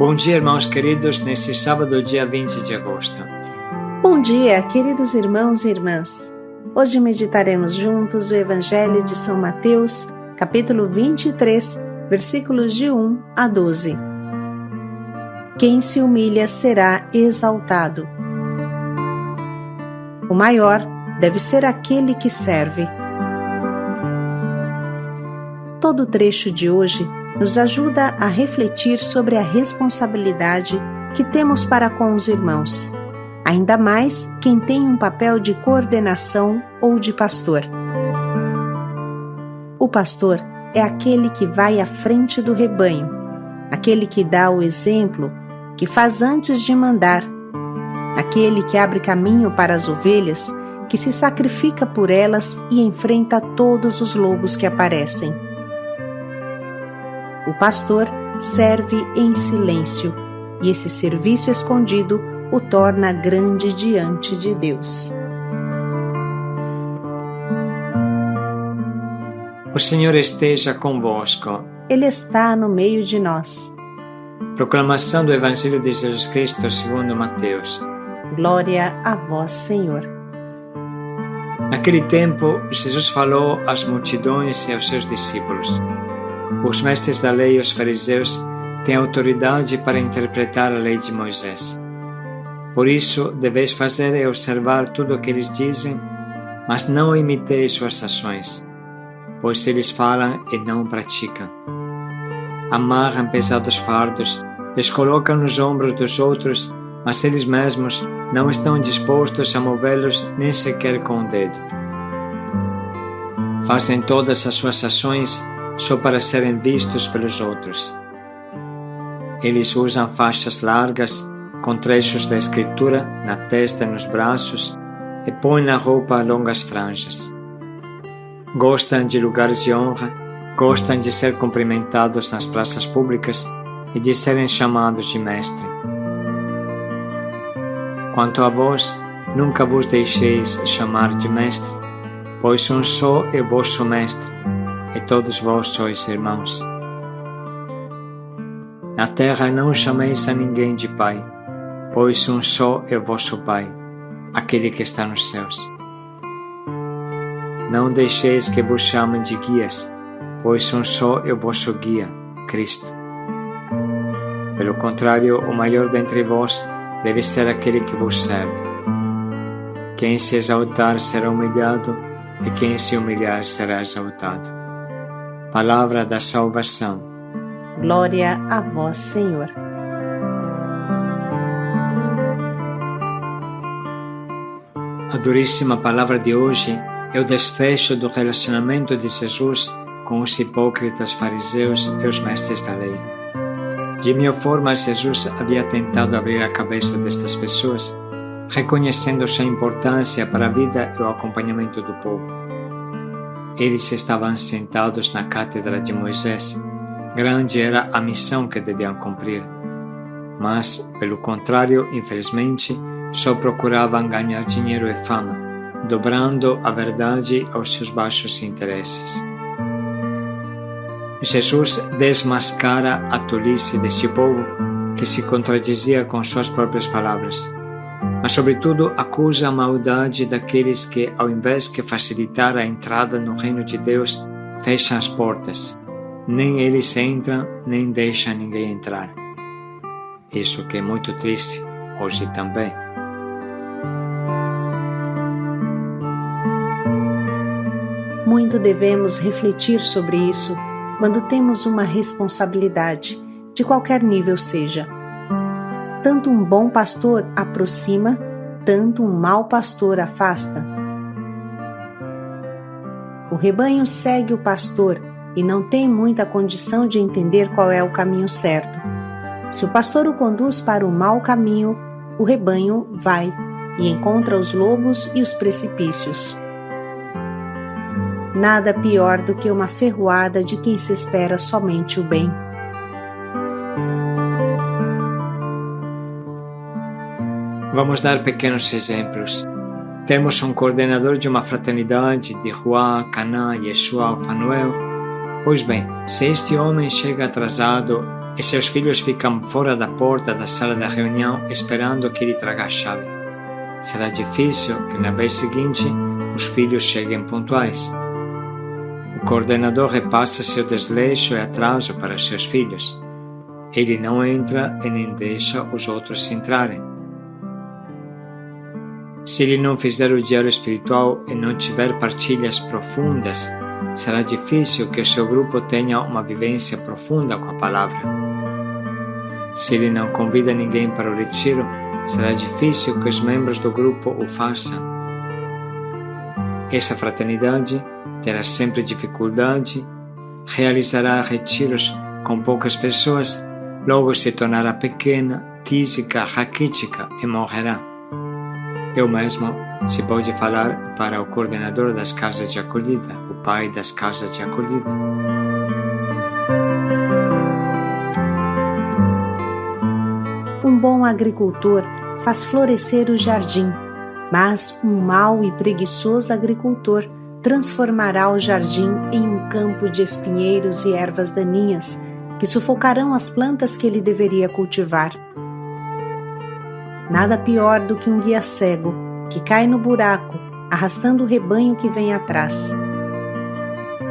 Bom dia, irmãos queridos, nesse sábado, dia 20 de agosto. Bom dia, queridos irmãos e irmãs. Hoje meditaremos juntos o Evangelho de São Mateus, capítulo 23, versículos de 1 a 12. Quem se humilha será exaltado. O maior deve ser aquele que serve. Todo o trecho de hoje nos ajuda a refletir sobre a responsabilidade que temos para com os irmãos, ainda mais quem tem um papel de coordenação ou de pastor. O pastor é aquele que vai à frente do rebanho, aquele que dá o exemplo, que faz antes de mandar, aquele que abre caminho para as ovelhas, que se sacrifica por elas e enfrenta todos os lobos que aparecem. O pastor serve em silêncio, e esse serviço escondido o torna grande diante de Deus. O Senhor esteja convosco. Ele está no meio de nós. Proclamação do Evangelho de Jesus Cristo segundo Mateus. Glória a vós, Senhor. Naquele tempo, Jesus falou às multidões e aos seus discípulos. Os mestres da lei e os fariseus têm autoridade para interpretar a lei de Moisés. Por isso, deveis fazer e observar tudo o que eles dizem, mas não imiteis suas ações, pois eles falam e não praticam. Amarram pesados fardos, les colocam nos ombros dos outros, mas eles mesmos não estão dispostos a movê-los nem sequer com o dedo. Fazem todas as suas ações só para serem vistos pelos outros. Eles usam faixas largas com trechos da Escritura na testa e nos braços e põem na roupa longas franjas. Gostam de lugares de honra, gostam de ser cumprimentados nas praças públicas e de serem chamados de mestre. Quanto a vós, nunca vos deixeis chamar de mestre, pois um só é vosso mestre, e todos vós sois irmãos. Na terra não chameis a ninguém de pai, pois um só é vosso Pai, aquele que está nos céus. Não deixeis que vos chamem de guias, pois um só é vosso guia, Cristo. Pelo contrário, o maior dentre vós deve ser aquele que vos serve. Quem se exaltar será humilhado, e quem se humilhar será exaltado. Palavra da salvação. Glória a vós, Senhor. A duríssima palavra de hoje é o desfecho do relacionamento de Jesus com os hipócritas fariseus e os mestres da lei. De mil formas, Jesus havia tentado abrir a cabeça destas pessoas, reconhecendo sua importância para a vida e o acompanhamento do povo. Eles estavam sentados na cátedra de Moisés. Grande era a missão que deviam cumprir. Mas, pelo contrário, infelizmente, só procuravam ganhar dinheiro e fama, dobrando a verdade aos seus baixos interesses. Jesus desmascara a tolice deste povo, que se contradizia com suas próprias palavras, mas sobretudo acusa a maldade daqueles que, ao invés de facilitar a entrada no reino de Deus, fecham as portas. Nem eles entram, nem deixam ninguém entrar. Isso que é muito triste hoje também. Muito devemos refletir sobre isso quando temos uma responsabilidade, de qualquer nível seja. Tanto um bom pastor aproxima, tanto um mau pastor afasta. O rebanho segue o pastor e não tem muita condição de entender qual é o caminho certo. Se o pastor o conduz para o mau caminho, o rebanho vai e encontra os lobos e os precipícios. Nada pior do que uma ferroada de quem se espera somente o bem. Vamos dar pequenos exemplos. Temos um coordenador de uma fraternidade de Rua, Cana, Yeshua, Fanuel, Pois bem, se este homem chega atrasado e seus filhos ficam fora da porta da sala da reunião esperando que ele traga a chave, será difícil que na vez seguinte os filhos cheguem pontuais. O coordenador repassa seu desleixo e atraso para seus filhos. Ele não entra e nem deixa os outros entrarem. Se ele não fizer o diário espiritual e não tiver partilhas profundas, será difícil que o seu grupo tenha uma vivência profunda com a palavra. Se ele não convida ninguém para o retiro, será difícil que os membros do grupo o façam. Essa fraternidade terá sempre dificuldade, realizará retiros com poucas pessoas, logo se tornará pequena, tísica, raquítica e morrerá. Eu mesmo se pode falar para o coordenador das casas de acolhida, o pai das casas de acolhida. Um bom agricultor faz florescer o jardim, mas um mau e preguiçoso agricultor transformará o jardim em um campo de espinheiros e ervas daninhas que sufocarão as plantas que ele deveria cultivar. Nada pior do que um guia cego que cai no buraco, arrastando o rebanho que vem atrás.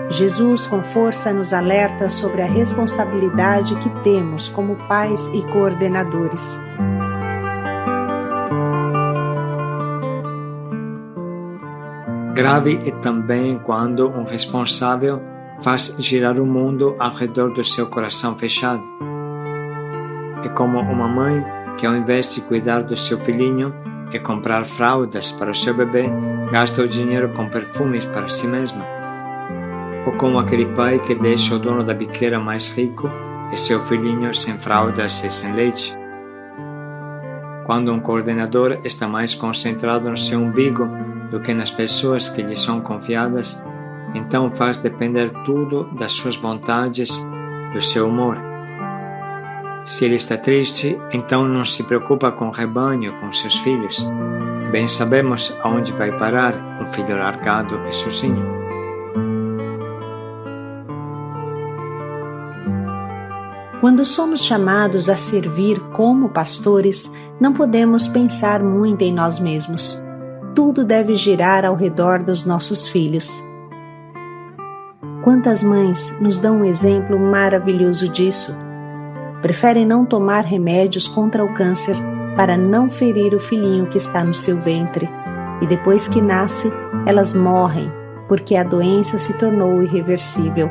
Jesus, com força, nos alerta sobre a responsabilidade que temos como pais e coordenadores. Grave é também quando um responsável faz girar o mundo ao redor do seu coração fechado. É como uma mãe que, ao invés de cuidar do seu filhinho e comprar fraldas para o seu bebê, gasta o dinheiro com perfumes para si mesma. Ou como aquele pai que deixa o dono da biqueira mais rico e seu filhinho sem fraldas e sem leite. Quando um coordenador está mais concentrado no seu umbigo do que nas pessoas que lhe são confiadas, então faz depender tudo das suas vontades, do seu humor. Se ele está triste, então não se preocupa com o rebanho, com seus filhos. Bem sabemos aonde vai parar um filho largado e sozinho. Quando somos chamados a servir como pastores, não podemos pensar muito em nós mesmos. Tudo deve girar ao redor dos nossos filhos. Quantas mães nos dão um exemplo maravilhoso disso? Preferem não tomar remédios contra o câncer para não ferir o filhinho que está no seu ventre, e depois que nasce, elas morrem porque a doença se tornou irreversível.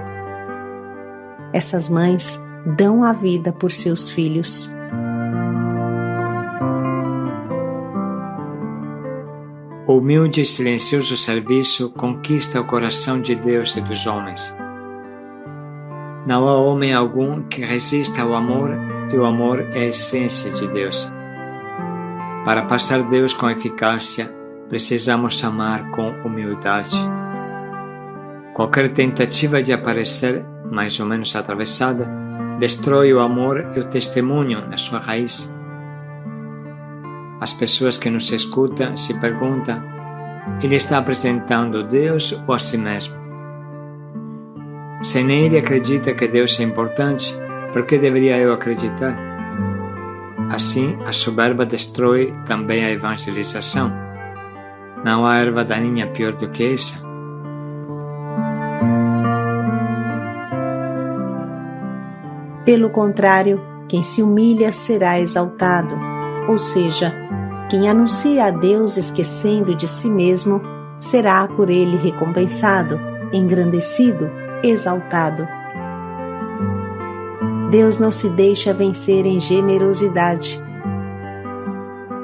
Essas mães dão a vida por seus filhos. O humilde e silencioso serviço conquista o coração de Deus e dos homens. Não há homem algum que resista ao amor, e o amor é a essência de Deus. Para passar Deus com eficácia, precisamos amar com humildade. Qualquer tentativa de aparecer, mais ou menos atravessada, destrói o amor e o testemunho na sua raiz. As pessoas que nos escutam se perguntam: ele está apresentando Deus ou a si mesmo? Se nem ele acredita que Deus é importante, por que deveria eu acreditar? Assim, a soberba destrói também a evangelização. Não há erva daninha pior do que essa. Pelo contrário, quem se humilha será exaltado, ou seja, quem anuncia a Deus esquecendo de si mesmo, será por ele recompensado, engrandecido, exaltado. Deus não se deixa vencer em generosidade.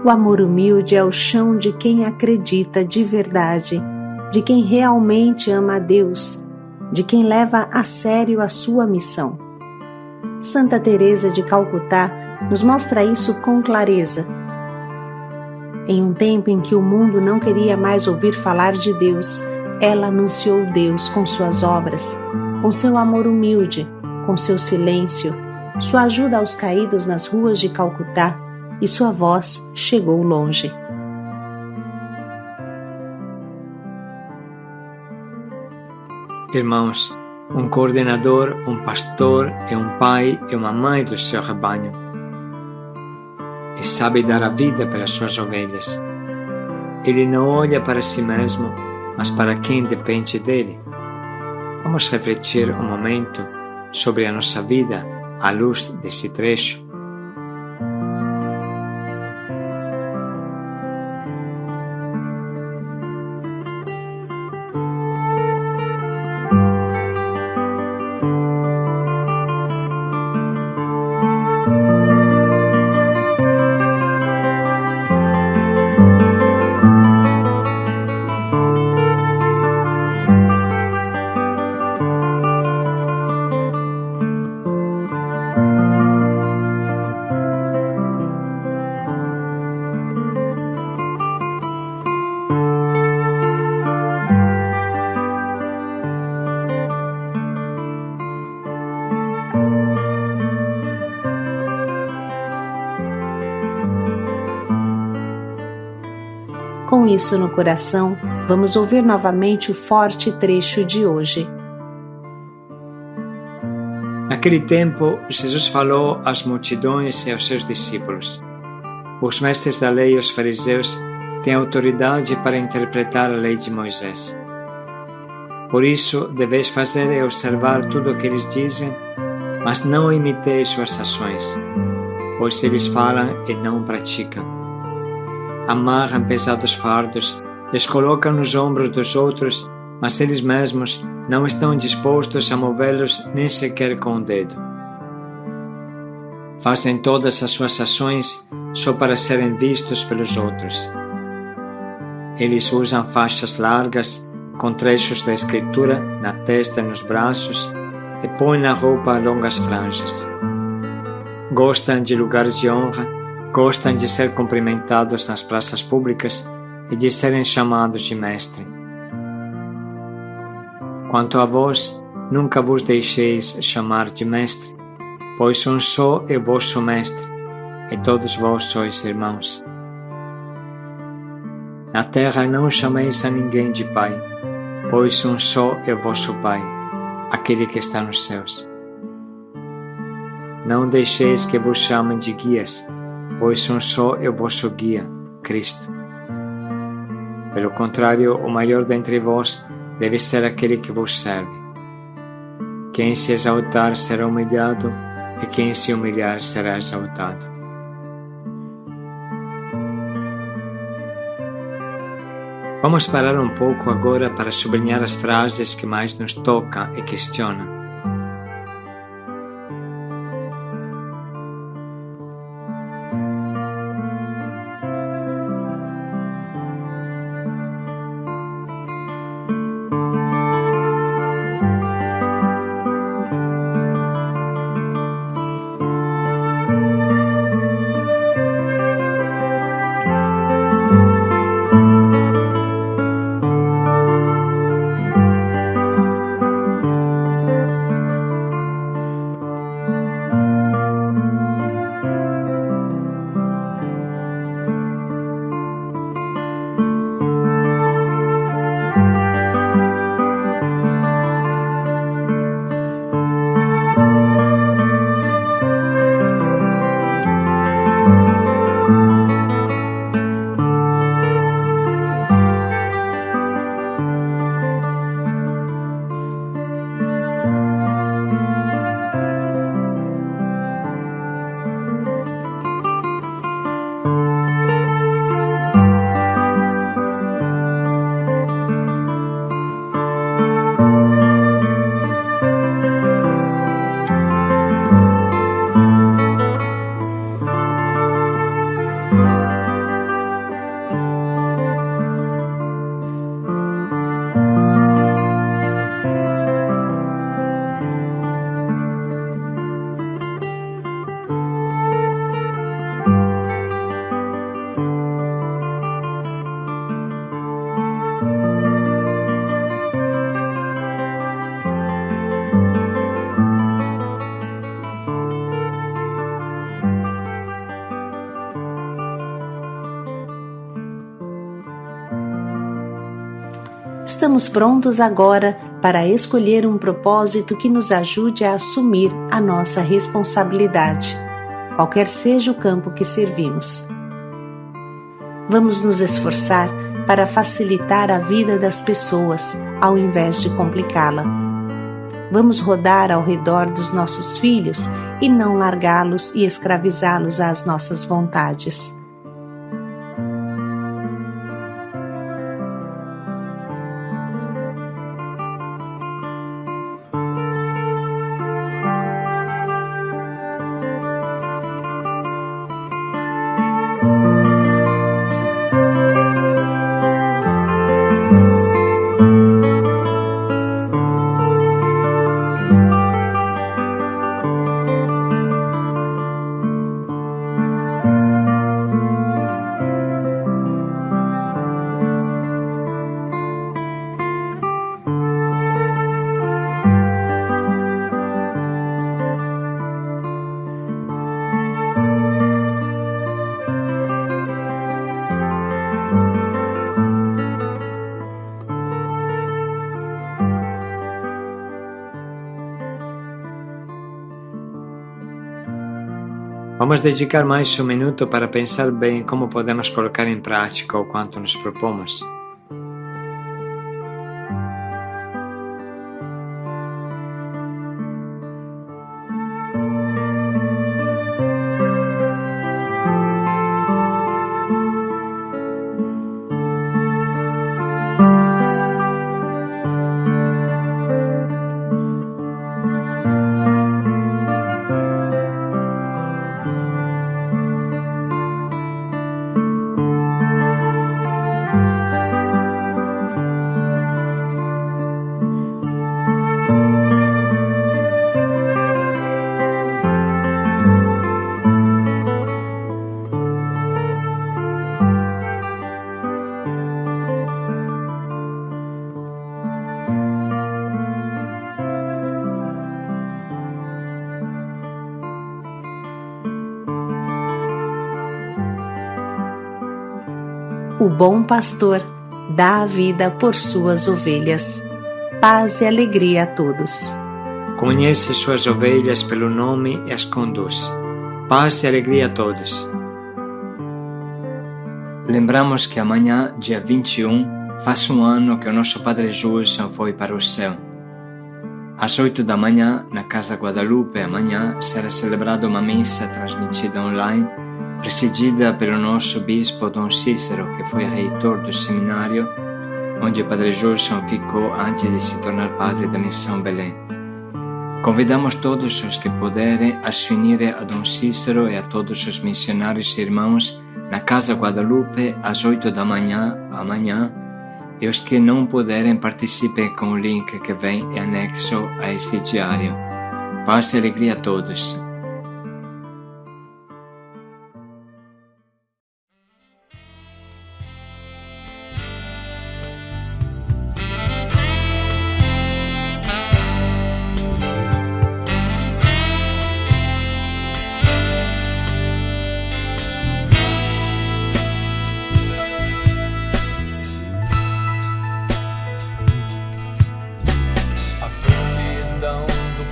O amor humilde é o chão de quem acredita de verdade, de quem realmente ama a Deus, de quem leva a sério a sua missão. Santa Teresa de Calcutá nos mostra isso com clareza. Em um tempo em que o mundo não queria mais ouvir falar de Deus, ela anunciou Deus com suas obras, com seu amor humilde, com seu silêncio, sua ajuda aos caídos nas ruas de Calcutá, e sua voz chegou longe. Irmãos, um coordenador, um pastor é um pai e uma mãe do seu rebanho. E sabe dar a vida pelas suas ovelhas. Ele não olha para si mesmo, mas para quem depende dele. Vamos refletir um momento sobre a nossa vida à luz desse trecho. Com isso no coração, vamos ouvir novamente o forte trecho de hoje. Naquele tempo, Jesus falou às multidões e aos seus discípulos. Os mestres da lei e os fariseus têm autoridade para interpretar a lei de Moisés. Por isso, deveis fazer e observar tudo o que eles dizem, mas não imiteis suas ações, pois eles falam e não praticam. Amarram pesados fardos, les colocam nos ombros dos outros, mas eles mesmos não estão dispostos a movê-los nem sequer com o dedo. Fazem todas as suas ações só para serem vistos pelos outros. Eles usam faixas largas com trechos da Escritura na testa e nos braços e põem na roupa longas franjas. Gostam de lugares de honra, gostam de ser cumprimentados nas praças públicas e de serem chamados de mestre. Quanto a vós, nunca vos deixeis chamar de mestre, pois um só é vosso mestre, e todos vós sois irmãos. Na terra não chameis a ninguém de pai, pois um só é vosso Pai, aquele que está nos céus. Não deixeis que vos chamem de guias, pois um só é o vosso guia, Cristo. Pelo contrário, o maior dentre vós deve ser aquele que vos serve. Quem se exaltar será humilhado, e quem se humilhar será exaltado. Vamos parar um pouco agora para sublinhar as frases que mais nos tocam e questionam. Estamos prontos agora para escolher um propósito que nos ajude a assumir a nossa responsabilidade, qualquer seja o campo que servimos. Vamos nos esforçar para facilitar a vida das pessoas, ao invés de complicá-la. Vamos rodar ao redor dos nossos filhos e não largá-los e escravizá-los às nossas vontades. Vamos dedicar mais um minuto para pensar bem como podemos colocar em prática o quanto nos propomos. O bom pastor dá a vida por suas ovelhas. Paz e alegria a todos. Conhece suas ovelhas pelo nome e as conduz. Paz e alegria a todos. Lembramos que amanhã, dia 21, faz um ano que o nosso Padre Júlio foi para o céu. Às 8 da manhã, na Casa Guadalupe, amanhã, será celebrada uma missa transmitida online, presidida pelo nosso bispo Dom Cícero, que foi reitor do seminário onde o Padre Júlio ficou antes de se tornar padre da Missão Belém. Convidamos todos os que puderem a se unirem a Dom Cícero e a todos os missionários e irmãos na Casa Guadalupe às 8 da manhã amanhã, e os que não puderem participem com o link que vem em anexo a este diário. Paz e alegria a todos.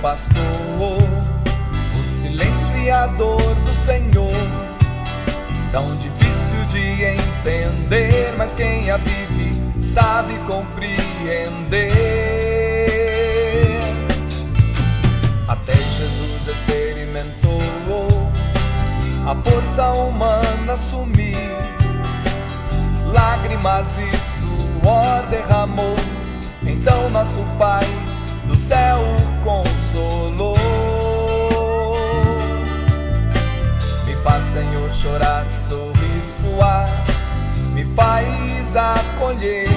Pastor, o silêncio e a dor do Senhor, tão difícil de entender, mas quem a vive sabe compreender. Até Jesus experimentou a força humana sumir, lágrimas e suor derramou, então nosso Pai do céu o consolou. Me faz, Senhor, chorar, sorrir, suar, me faz acolher.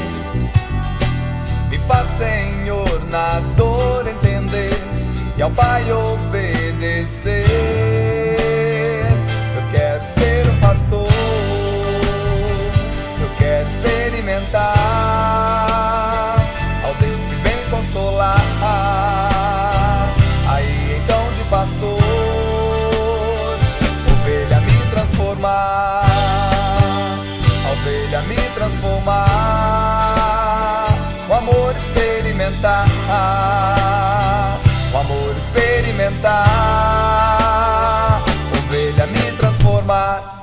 Me faz, Senhor, na dor entender e ao Pai obedecer. Eu quero ser um pastor, eu quero experimentar ao Deus que vem consolar. Aí então de pastor, ovelha me transformar, a ovelha me transformar, o amor experimentar, o amor experimentar, ovelha me transformar.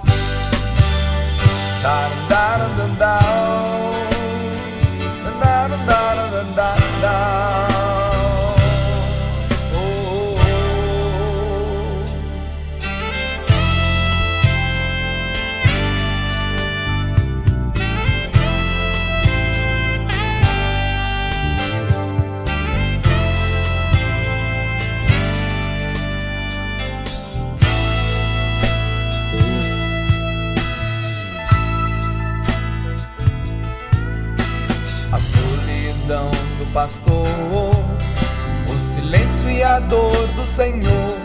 A solidão do pastor, o silêncio e a dor do Senhor,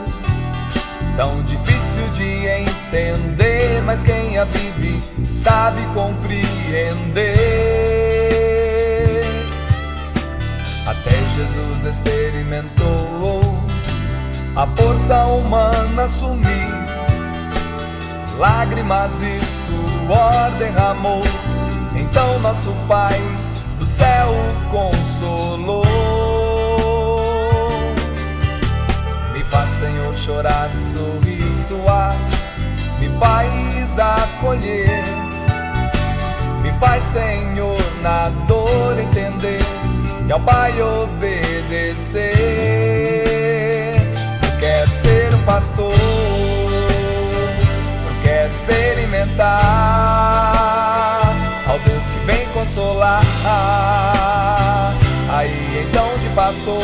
tão difícil de entender, mas quem a vive sabe compreender. Até Jesus experimentou a força humana sumir, lágrimas e suor derramou, então nosso Pai do céu o consolou. Me faz, Senhor, chorar, sorrir, suar, me faz acolher, me faz, Senhor, na dor entender e ao Pai obedecer. Eu quero ser um pastor, eu quero experimentar ao Deus que vem consolar. Aí então de pastor,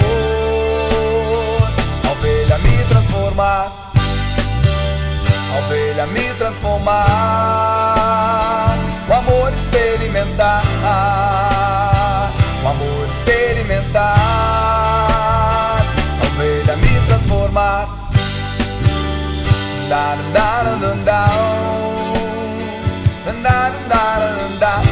a ovelha me transformar, a ovelha me transformar, o amor experimentar, o amor experimentar, a ovelha me transformar. Dar, dar, dar, dar, dar, dar, dar, dar.